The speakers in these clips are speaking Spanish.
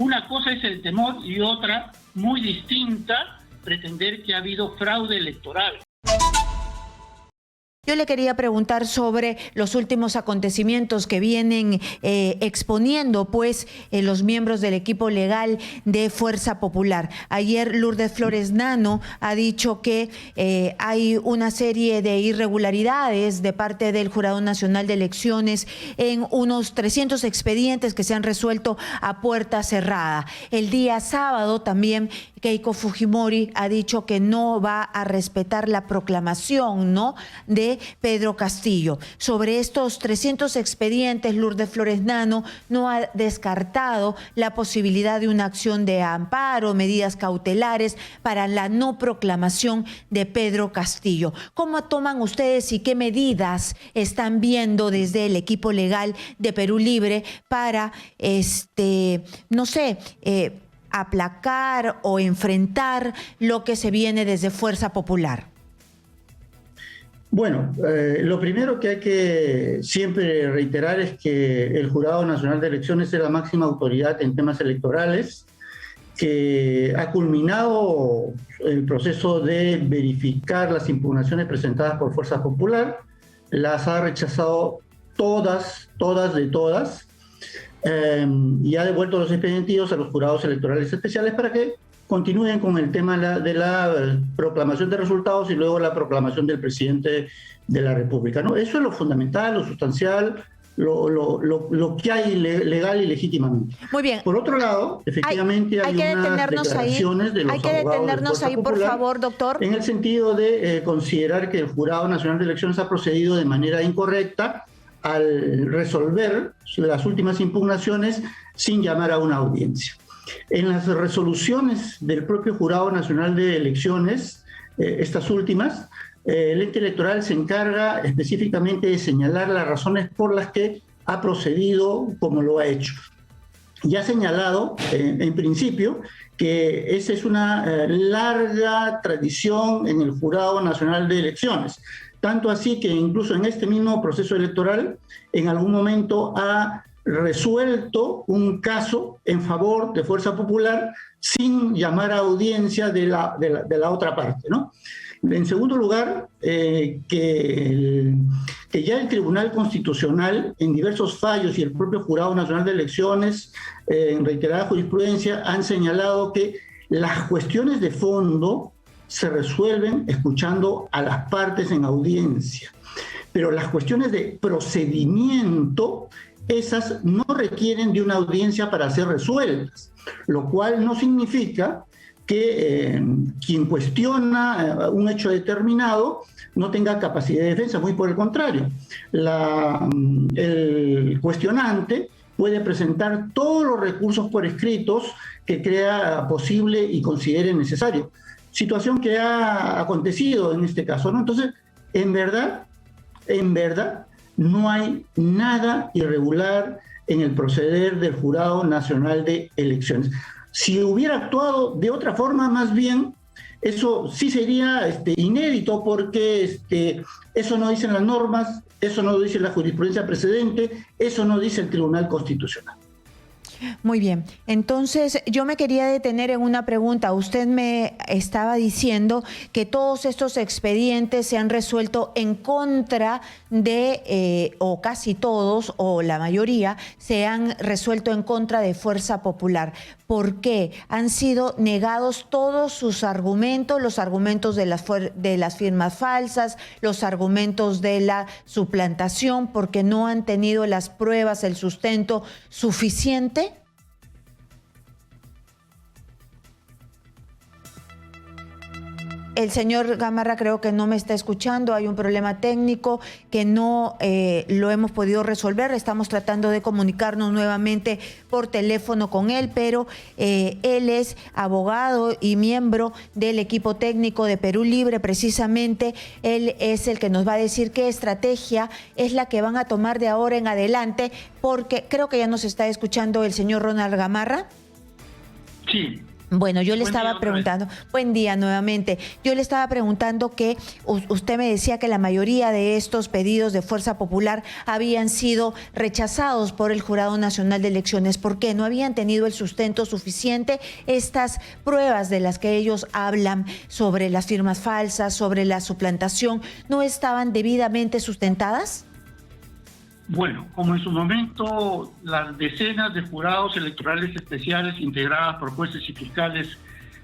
Una cosa es el temor y otra, muy distinta, pretender que ha habido fraude electoral. Yo le quería preguntar sobre los últimos acontecimientos que vienen exponiendo los miembros del equipo legal de Fuerza Popular. Ayer Lourdes Flores Nano ha dicho que hay una serie de irregularidades de parte del Jurado Nacional de Elecciones en unos 300 expedientes que se han resuelto a puerta cerrada. El día sábado también Keiko Fujimori ha dicho que no va a respetar la proclamación, ¿no?, de Pedro Castillo. Sobre estos 300 expedientes, Lourdes Flores Nano no ha descartado la posibilidad de una acción de amparo, medidas cautelares para la no proclamación de Pedro Castillo. ¿Cómo toman ustedes y qué medidas están viendo desde el equipo legal de Perú Libre para, aplacar o enfrentar lo que se viene desde Fuerza Popular? Bueno, lo primero que hay que siempre reiterar es que el Jurado Nacional de Elecciones es la máxima autoridad en temas electorales, que ha culminado el proceso de verificar las impugnaciones presentadas por Fuerza Popular, las ha rechazado todas, y ha devuelto los expedientes a los jurados electorales especiales para que continúen con el tema de la proclamación de resultados y luego la proclamación del presidente de la República, ¿no? Eso es lo fundamental, lo sustancial, lo que hay legal y legítimamente. Muy bien. Por otro lado, efectivamente hay unas declaraciones de los abogados de Fuerza Popular, por favor, doctor. En el sentido de considerar que el Jurado Nacional de Elecciones ha procedido de manera incorrecta al resolver las últimas impugnaciones sin llamar a una audiencia. En las resoluciones del propio Jurado Nacional de Elecciones, estas últimas, el ente electoral se encarga específicamente de señalar las razones por las que ha procedido como lo ha hecho. Y ha señalado, en principio, que esa es una larga tradición en el Jurado Nacional de Elecciones. Tanto así que incluso en este mismo proceso electoral, en algún momento ha resuelto un caso en favor de Fuerza Popular sin llamar a audiencia de la otra parte, ¿no? En segundo lugar, que ya el Tribunal Constitucional, en diversos fallos, y el propio Jurado Nacional de Elecciones, en reiterada jurisprudencia, han señalado que las cuestiones de fondo se resuelven escuchando a las partes en audiencia, pero las cuestiones de procedimiento, esas no requieren de una audiencia para ser resueltas, lo cual no significa que quien cuestiona un hecho determinado no tenga capacidad de defensa, muy por el contrario. El cuestionante puede presentar todos los recursos por escritos que crea posible y considere necesario. Situación que ha acontecido en este caso, ¿no? Entonces, en verdad, no hay nada irregular en el proceder del Jurado Nacional de Elecciones. Si hubiera actuado de otra forma, más bien, eso sí sería inédito, porque eso no dicen las normas, eso no dice la jurisprudencia precedente, eso no dice el Tribunal Constitucional. Muy bien, entonces yo me quería detener en una pregunta. Usted me estaba diciendo que todos estos expedientes se han resuelto en contra de, o casi todos, o la mayoría, se han resuelto en contra de Fuerza Popular. ¿Por qué? Han sido negados todos sus argumentos, los argumentos de las firmas falsas, los argumentos de la suplantación, porque no han tenido las pruebas, el sustento suficiente. El señor Gamarra creo que no me está escuchando, hay un problema técnico que no lo hemos podido resolver. Estamos tratando de comunicarnos nuevamente por teléfono con él, pero él es abogado y miembro del equipo técnico de Perú Libre. Precisamente él es el que nos va a decir qué estrategia es la que van a tomar de ahora en adelante, porque creo que ya nos está escuchando el señor Ronald Gamarra. Sí. Bueno, yo le estaba preguntando, buen día nuevamente, yo le estaba preguntando que usted me decía que la mayoría de estos pedidos de Fuerza Popular habían sido rechazados por el Jurado Nacional de Elecciones. ¿Por qué? ¿No habían tenido el sustento suficiente? Estas pruebas de las que ellos hablan sobre las firmas falsas, sobre la suplantación, ¿no estaban debidamente sustentadas? Bueno, como en su momento las decenas de jurados electorales especiales integradas por jueces y fiscales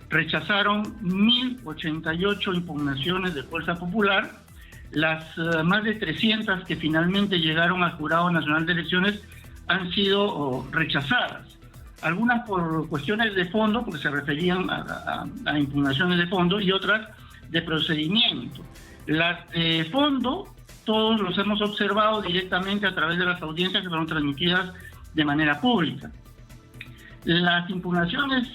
rechazaron 1.088 impugnaciones de Fuerza Popular, las más de 300 que finalmente llegaron al Jurado Nacional de Elecciones han sido rechazadas. Algunas por cuestiones de fondo, porque se referían a impugnaciones de fondo, y otras de procedimiento. Las de fondo todos los hemos observado directamente a través de las audiencias que fueron transmitidas de manera pública. Las impugnaciones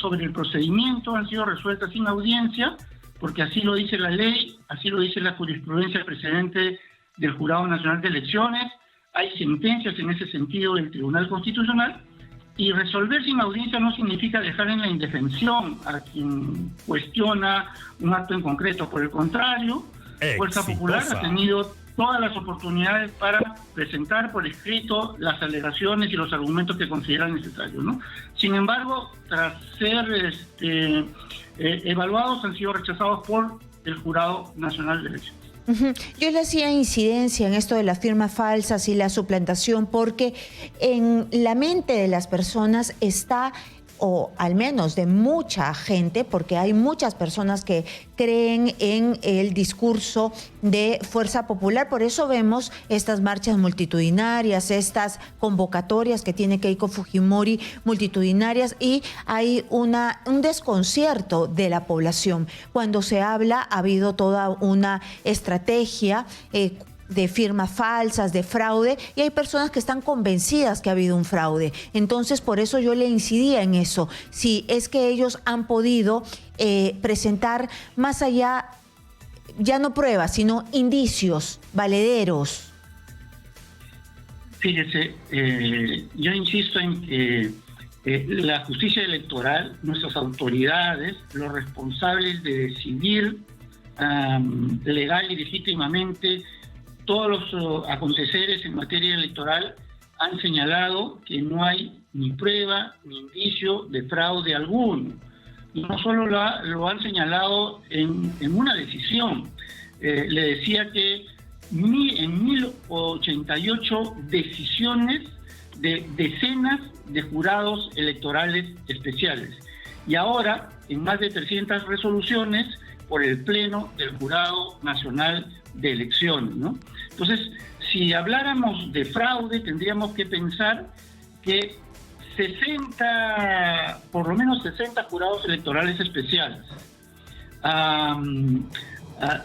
sobre el procedimiento han sido resueltas sin audiencia, porque así lo dice la ley, así lo dice la jurisprudencia precedente del Jurado Nacional de Elecciones, hay sentencias en ese sentido del Tribunal Constitucional, y resolver sin audiencia no significa dejar en la indefensión a quien cuestiona un acto en concreto. Por el contrario, Fuerza Popular ha tenido todas las oportunidades para presentar por escrito las alegaciones y los argumentos que consideran necesarios, ¿no? Sin embargo, tras ser evaluados, han sido rechazados por el Jurado Nacional de Elecciones. Yo le hacía incidencia en esto de las firmas falsas y la suplantación porque en la mente de las personas está, o al menos de mucha gente, porque hay muchas personas que creen en el discurso de Fuerza Popular, por eso vemos estas marchas multitudinarias, estas convocatorias que tiene Keiko Fujimori multitudinarias, y hay un desconcierto de la población. Cuando se habla, ha habido toda una estrategia de firmas falsas, de fraude, y hay personas que están convencidas que ha habido un fraude. Entonces, por eso yo le incidía en eso. Si es que ellos han podido presentar más allá, ya no pruebas, sino indicios valederos. Fíjese, yo insisto en que la justicia electoral, nuestras autoridades, los responsables de decidir legal y legítimamente todos los aconteceres en materia electoral, han señalado que no hay ni prueba ni indicio de fraude alguno. Y no solo lo han señalado en una decisión. Le decía que en 1.088 decisiones de decenas de jurados electorales especiales. Y ahora, en más de 300 resoluciones por el Pleno del Jurado Nacional de Elecciones, ¿no? Entonces, si habláramos de fraude, tendríamos que pensar que por lo menos 60 jurados electorales especiales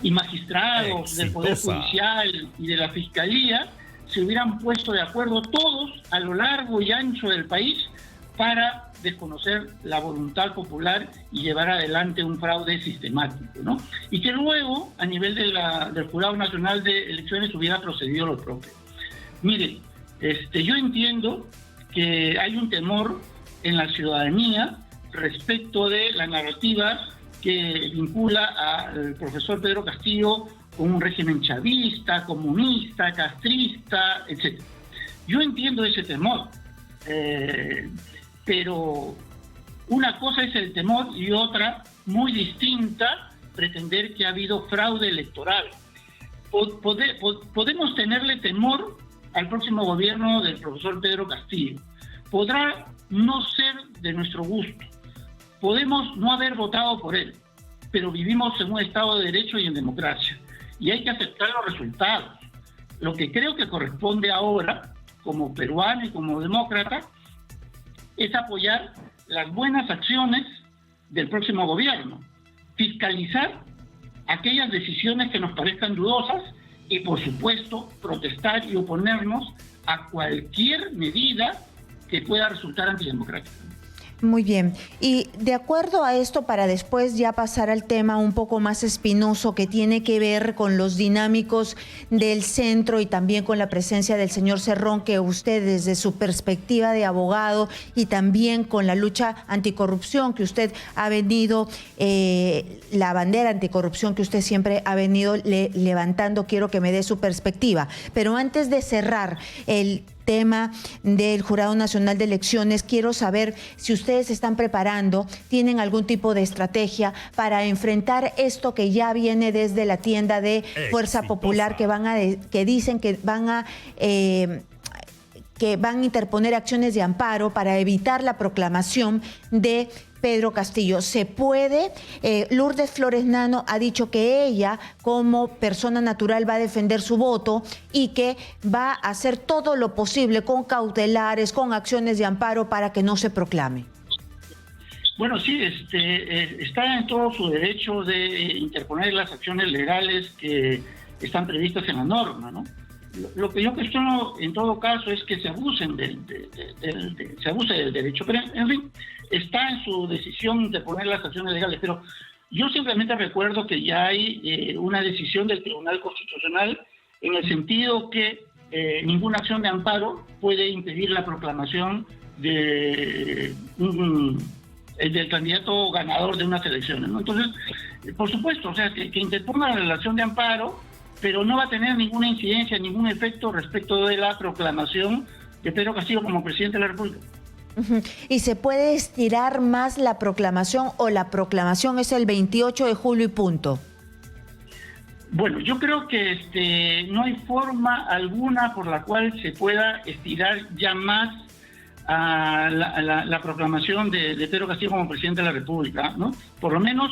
y magistrados del Poder Judicial y de la Fiscalía se hubieran puesto de acuerdo todos a lo largo y ancho del país para desconocer la voluntad popular y llevar adelante un fraude sistemático, ¿no? Y que luego, a nivel del Jurado Nacional de Elecciones, hubiera procedido lo propio. Mire, yo entiendo que hay un temor en la ciudadanía respecto de la narrativa que vincula al profesor Pedro Castillo con un régimen chavista, comunista, castrista, etc. Yo entiendo ese temor, pero una cosa es el temor y otra, muy distinta, pretender que ha habido fraude electoral. Podemos tenerle temor al próximo gobierno del profesor Pedro Castillo. Podrá no ser de nuestro gusto. Podemos no haber votado por él, pero vivimos en un Estado de Derecho y en democracia. Y hay que aceptar los resultados. Lo que creo que corresponde ahora, como peruano y como demócrata, es apoyar las buenas acciones del próximo gobierno, fiscalizar aquellas decisiones que nos parezcan dudosas y, por supuesto, protestar y oponernos a cualquier medida que pueda resultar antidemocrática. Muy bien. Y de acuerdo a esto, para después ya pasar al tema un poco más espinoso que tiene que ver con los dinámicos del centro y también con la presencia del señor Cerrón, que usted desde su perspectiva de abogado y también con la lucha anticorrupción que usted ha venido, la bandera anticorrupción que usted siempre ha venido levantando, quiero que me dé su perspectiva. Pero antes de cerrar el tema del Jurado Nacional de Elecciones, quiero saber si ustedes están preparando, tienen algún tipo de estrategia para enfrentar esto que ya viene desde la tienda de Fuerza Popular, que dicen que van a interponer acciones de amparo para evitar la proclamación de Pedro Castillo. ¿Se puede? Lourdes Flores Nano ha dicho que ella, como persona natural, va a defender su voto y que va a hacer todo lo posible con cautelares, con acciones de amparo para que no se proclame. Bueno, sí, está en todo su derecho de interponer las acciones legales que están previstas en la norma, ¿no? Lo que yo cuestiono en todo caso es que se abusen se abuse del derecho, pero en fin, está en su decisión interponer las acciones legales, pero yo simplemente recuerdo que ya hay una decisión del Tribunal Constitucional en el sentido que ninguna acción de amparo puede impedir la proclamación del candidato ganador de unas elecciones, ¿no? Entonces, por supuesto, o sea, que interponga la acción de amparo, pero no va a tener ninguna incidencia, ningún efecto respecto de la proclamación de Pedro Castillo como presidente de la República. ¿Y se puede estirar más la proclamación o la proclamación es el 28 de julio y punto? Bueno, yo creo que no hay forma alguna por la cual se pueda estirar ya más a la proclamación de Pedro Castillo como presidente de la República, ¿no? Por lo menos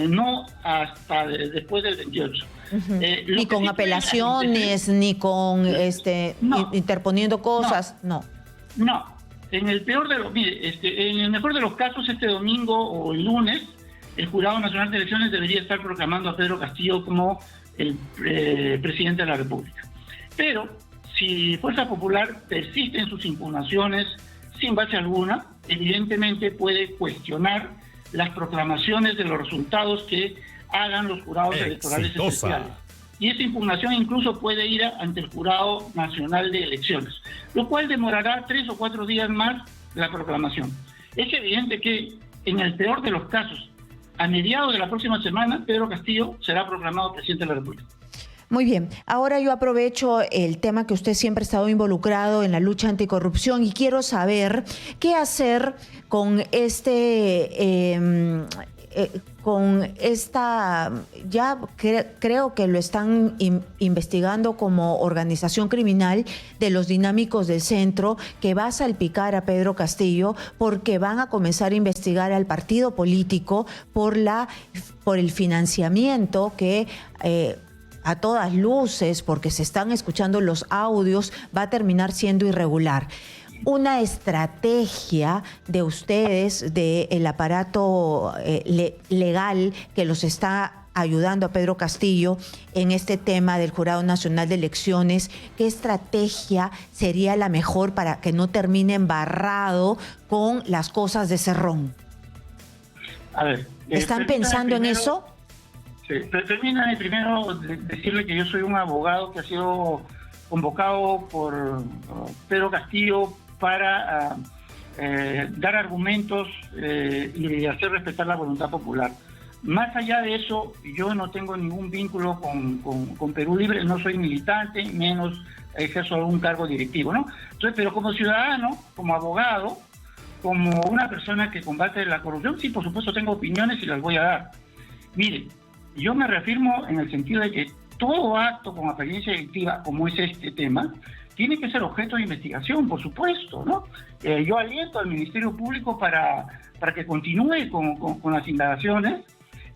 no hasta después del 28. Ni con apelaciones, ni con interponiendo cosas, no. En el peor de los, en el mejor de los casos, este domingo o el lunes, el Jurado Nacional de Elecciones debería estar proclamando a Pedro Castillo como el presidente de la República. Pero si Fuerza Popular persiste en sus impugnaciones sin base alguna, evidentemente puede cuestionar las proclamaciones de los resultados que hagan los jurados electorales especiales. Y esa impugnación incluso puede ir ante el Jurado Nacional de Elecciones, lo cual demorará 3 o 4 días más la proclamación. Es evidente que en el peor de los casos, a mediados de la próxima semana, Pedro Castillo será proclamado presidente de la República. Muy bien, ahora yo aprovecho el tema que usted siempre ha estado involucrado en la lucha anticorrupción y quiero saber qué hacer con ya creo que lo están investigando como organización criminal de los dinámicos del centro, que va a salpicar a Pedro Castillo porque van a comenzar a investigar al partido político por el financiamiento que a todas luces, porque se están escuchando los audios, va a terminar siendo irregular. Una estrategia de ustedes, del aparato legal que los está ayudando a Pedro Castillo en este tema del Jurado Nacional de Elecciones, ¿qué estrategia sería la mejor para que no termine embarrado con las cosas de Cerrón? A ver, ¿están pensando en eso? Sí, permítame primero decirle que yo soy un abogado que ha sido convocado por Pedro Castillo para dar argumentos y hacer respetar la voluntad popular. Más allá de eso, yo no tengo ningún vínculo con Perú Libre, no soy militante, menos ejerzo algún cargo directivo, ¿no? Entonces, pero como ciudadano, como abogado, como una persona que combate la corrupción, sí, por supuesto tengo opiniones y las voy a dar. Miren, yo me reafirmo en el sentido de que todo acto con apariencia delictiva, como es este tema, tiene que ser objeto de investigación, por supuesto, ¿no? Yo aliento al Ministerio Público para que continúe con las indagaciones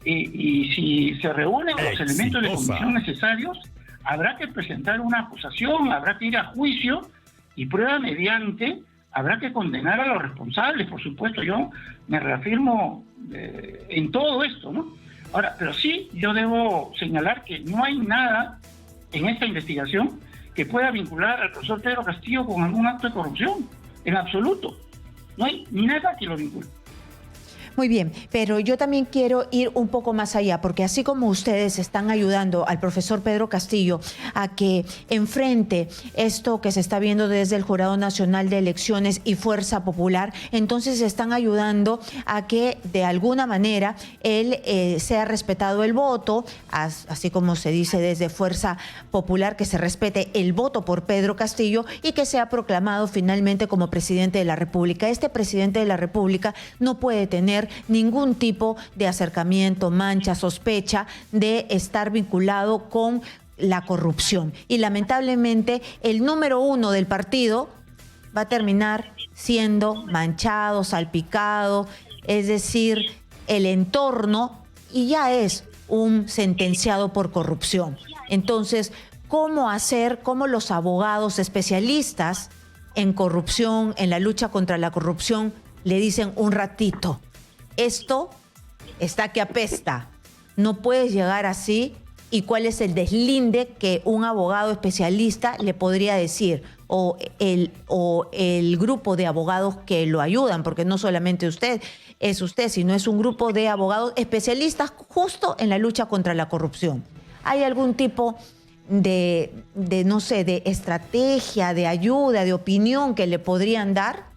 y si se reúnen los elementos de convicción necesarios, habrá que presentar una acusación, habrá que ir a juicio y prueba mediante, habrá que condenar a los responsables, por supuesto. Yo me reafirmo en todo esto, ¿no? Ahora, pero sí, yo debo señalar que no hay nada en esta investigación que pueda vincular al profesor Pedro Castillo con algún acto de corrupción, en absoluto. No hay nada que lo vincule. Muy bien, pero yo también quiero ir un poco más allá, porque así como ustedes están ayudando al profesor Pedro Castillo a que enfrente esto que se está viendo desde el Jurado Nacional de Elecciones y Fuerza Popular, entonces están ayudando a que de alguna manera él sea respetado el voto, así como se dice desde Fuerza Popular, que se respete el voto por Pedro Castillo y que sea proclamado finalmente como presidente de la República. Este presidente de la República no puede tener ningún tipo de acercamiento, mancha, sospecha de estar vinculado con la corrupción. Y lamentablemente el número 1 del partido va a terminar siendo manchado, salpicado, es decir, el entorno, y ya es un sentenciado por corrupción. Entonces, ¿cómo hacer, cómo los abogados especialistas en corrupción, en la lucha contra la corrupción, le dicen un ratito: esto está que apesta, no puedes llegar así? ¿Y cuál es el deslinde que un abogado especialista le podría decir? O el grupo de abogados que lo ayudan, porque no solamente usted, sino es un grupo de abogados especialistas justo en la lucha contra la corrupción. ¿Hay algún tipo de no sé, de estrategia, de ayuda, de opinión que le podrían dar?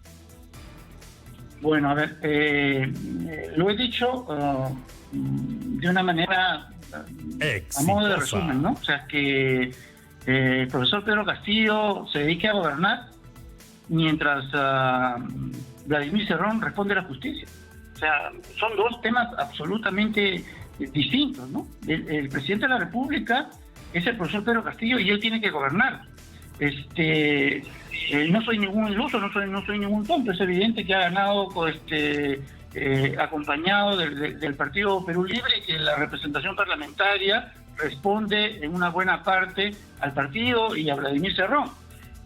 Bueno, a ver, lo he dicho de una manera a modo de resumen, ¿no? O sea, que el profesor Pedro Castillo se dedique a gobernar mientras Vladimir Cerrón responde a la justicia. O sea, son dos temas absolutamente distintos, ¿no? El presidente de la República es el profesor Pedro Castillo y él tiene que gobernar. No soy ningún iluso, no soy ningún tonto. Es evidente que ha ganado acompañado del Partido Perú Libre, que la representación parlamentaria responde en una buena parte al partido y a Vladimir Cerrón.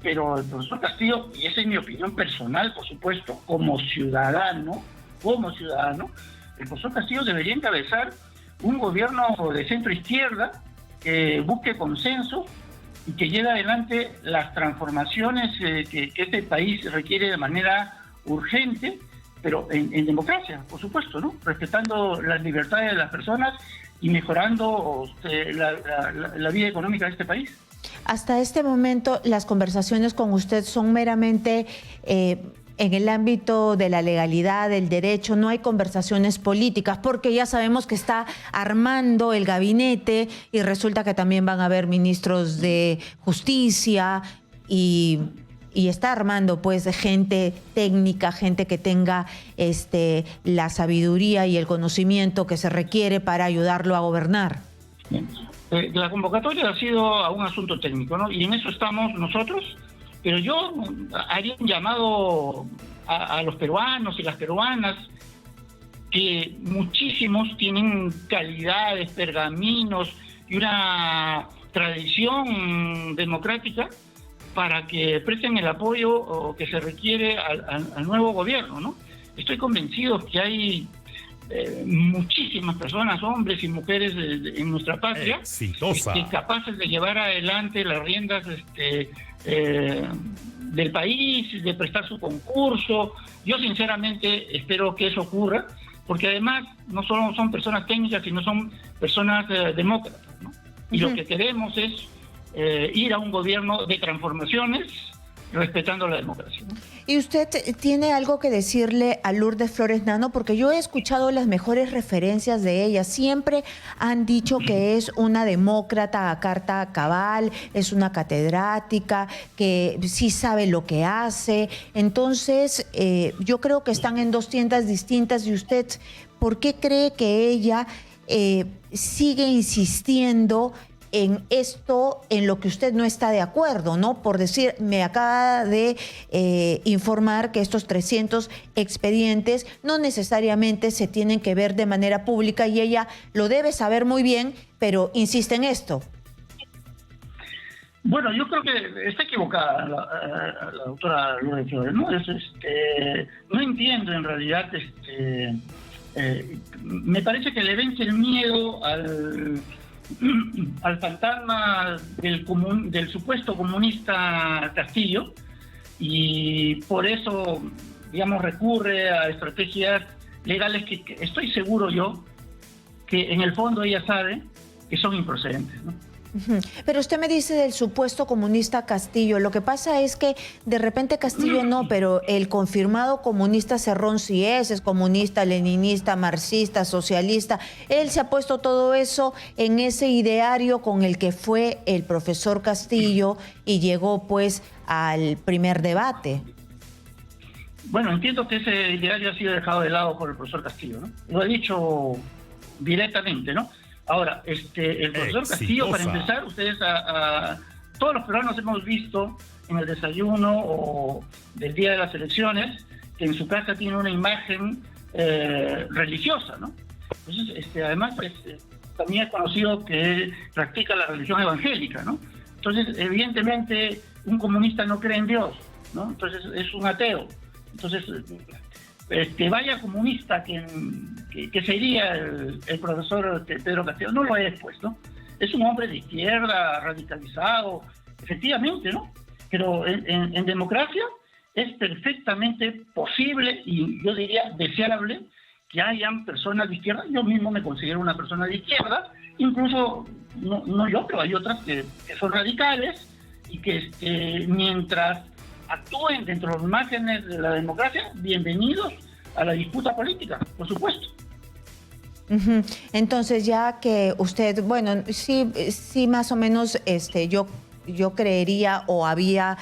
Pero el profesor Castillo, y esa es mi opinión personal, por supuesto, como ciudadano, el profesor Castillo debería encabezar un gobierno de centro-izquierda que busque consenso y que lleve adelante las transformaciones que este país requiere de manera urgente, pero en democracia, por supuesto, ¿no? Respetando las libertades de las personas y mejorando la vida económica de este país. Hasta este momento, las conversaciones con usted son meramente en el ámbito de la legalidad, del derecho. No hay conversaciones políticas, porque ya sabemos que está armando el gabinete y resulta que también van a haber ministros de justicia y está armando pues gente técnica, gente que tenga la sabiduría y el conocimiento que se requiere para ayudarlo a gobernar. La convocatoria ha sido a un asunto técnico, ¿no? Y en eso estamos nosotros. Pero yo haría un llamado a los peruanos y las peruanas, que muchísimos tienen calidades, pergaminos y una tradición democrática, para que presten el apoyo que se requiere al nuevo gobierno, ¿no? Estoy convencido que hay muchísimas personas, hombres y mujeres en nuestra patria, capaces de llevar adelante las riendas del país, de prestar su concurso. Yo sinceramente espero que eso ocurra, porque además no solo son personas técnicas, sino son personas demócratas, ¿no? Y lo que queremos es ir a un gobierno de transformaciones, respetando la democracia, ¿no? ¿Y usted tiene algo que decirle a Lourdes Flores Nano? Porque yo he escuchado las mejores referencias de ella. Siempre han dicho que es una demócrata a carta cabal, es una catedrática, que sí sabe lo que hace. Entonces, yo creo que están en dos tiendas distintas. ¿Y usted por qué cree que ella sigue insistiendo en esto, en lo que usted no está de acuerdo, ¿no? Por decir, me acaba de informar que estos 300 expedientes no necesariamente se tienen que ver de manera pública, y ella lo debe saber muy bien, pero insiste en esto. Bueno, yo creo que está equivocada la doctora Lourdes Flores, ¿no? No entiendo en realidad, me parece que le vence el miedo al fantasma del supuesto comunista Castillo, y por eso digamos, recurre a estrategias legales que estoy seguro yo que en el fondo ella sabe que son improcedentes, ¿no? Pero usted me dice del supuesto comunista Castillo. Lo que pasa es que de repente Castillo no, pero el confirmado comunista Cerrón sí es comunista, leninista, marxista, socialista. Él se ha puesto todo eso en ese ideario con el que fue el profesor Castillo y llegó pues al primer debate. Bueno, entiendo que ese ideario ha sido dejado de lado por el profesor Castillo, ¿no? Lo he dicho directamente, ¿no? Ahora, el profesor Castillo, para empezar, ustedes todos los peruanos hemos visto en el desayuno o del día de las elecciones que en su casa tiene una imagen religiosa, ¿no? Entonces, además, pues, también es conocido que practica la religión evangélica, ¿no? Entonces, evidentemente, un comunista no cree en Dios, ¿no? Entonces, es un ateo. Entonces, vaya comunista que sería el profesor Pedro Castillo, no lo es, pues, ¿no? Es un hombre de izquierda, radicalizado, efectivamente, ¿no? Pero en democracia es perfectamente posible y yo diría deseable que hayan personas de izquierda. Yo mismo me considero una persona de izquierda, incluso, no yo, pero hay otras que son radicales y que mientras actúen dentro de los márgenes de la democracia, bienvenidos a la disputa política, por supuesto. Entonces, ya que usted, bueno, sí más o menos yo creería o había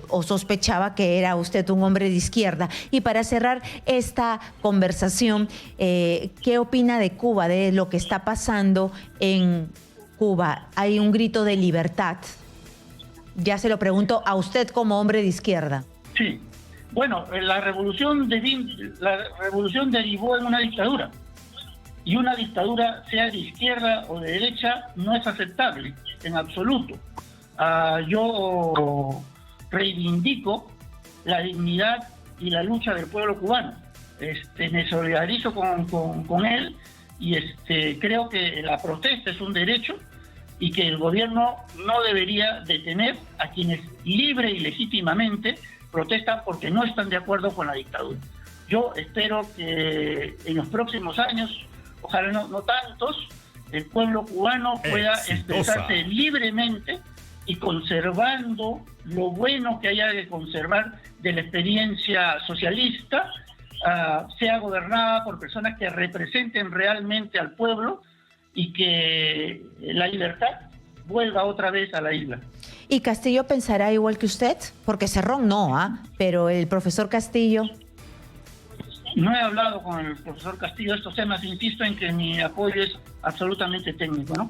o sospechaba que era usted un hombre de izquierda. Y para cerrar esta conversación, ¿qué opina de Cuba, de lo que está pasando en Cuba? Hay un grito de libertad. Ya se lo pregunto a usted como hombre de izquierda. Sí. Bueno, la revolución derivó en una dictadura. Y una dictadura, sea de izquierda o de derecha, no es aceptable en absoluto. Yo reivindico la dignidad y la lucha del pueblo cubano. Me solidarizo con él y creo que la protesta es un derecho y que el gobierno no debería detener a quienes libre y legítimamente protestan porque no están de acuerdo con la dictadura. Yo espero que en los próximos años, ojalá no tantos, el pueblo cubano pueda expresarse libremente y conservando lo bueno que haya que conservar de la experiencia socialista, sea gobernada por personas que representen realmente al pueblo y que la libertad vuelva otra vez a la isla. ¿Y Castillo pensará igual que usted? Porque Cerrón no, pero el profesor Castillo... No he hablado con el profesor Castillo de estos temas, insisto en que mi apoyo es absolutamente técnico, ¿no?